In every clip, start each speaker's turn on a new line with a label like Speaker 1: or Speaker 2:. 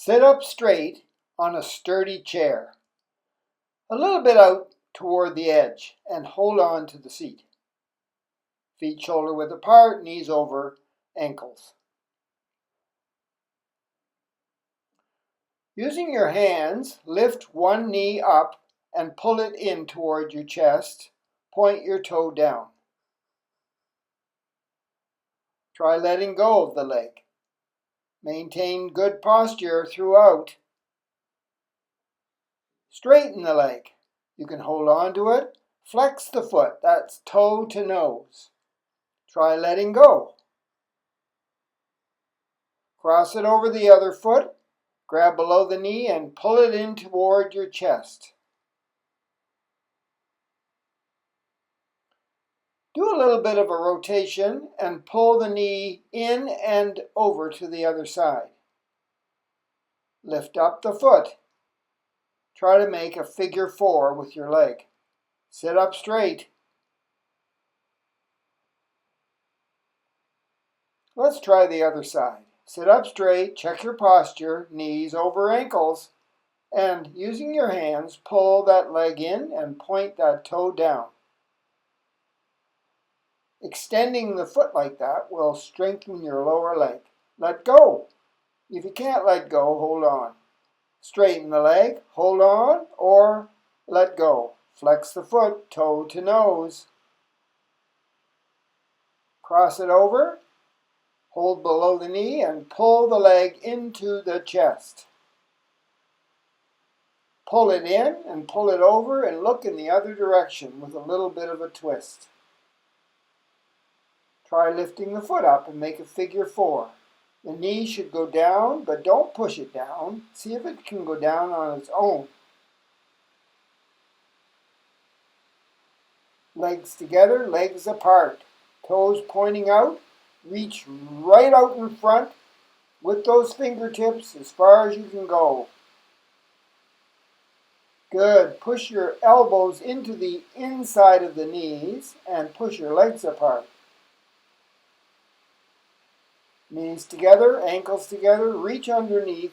Speaker 1: Sit up straight on a sturdy chair, a little bit out toward the edge, and hold on to the seat. Feet shoulder width apart, knees over ankles. Using your hands, lift one knee up and pull it in toward your chest. Point your toe down. Try letting go of the leg. Maintain good posture throughout. Straighten the leg. You can hold on to it. Flex the foot. That's toe to nose. Try letting go. Cross it over the other foot. Grab below the knee and pull it in toward your chest. Do a little bit of a rotation and pull the knee in and over to the other side. Lift up the foot. Try to make a figure 4 with your leg. Sit up straight. Let's try the other side. Sit up straight, check your posture, knees over ankles, and using your hands, pull that leg in and point that toe down. Extending the foot like that will strengthen your lower leg. Let go. If you can't let go, hold on. Straighten the leg, hold on, or let go. Flex the foot, toe to nose. Cross it over, hold below the knee, and pull the leg into the chest. Pull it in and pull it over and look in the other direction with a little bit of a twist. Try lifting the foot up and make a figure 4. The knee should go down, but don't push it down. See if it can go down on its own. Legs together, legs apart. Toes pointing out. Reach right out in front with those fingertips as far as you can go. Good. Push your elbows into the inside of the knees and push your legs apart. Knees together, ankles together, reach underneath,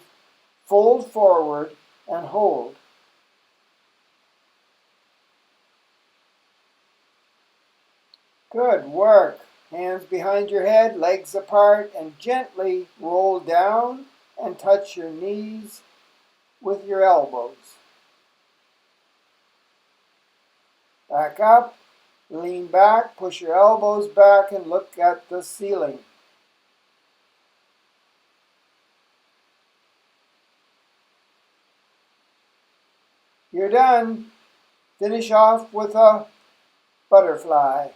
Speaker 1: fold forward, and hold. Good work. Hands behind your head, legs apart, and gently roll down and touch your knees with your elbows. Back up, lean back, push your elbows back, and look at the ceiling. You're done. Finish off with a butterfly.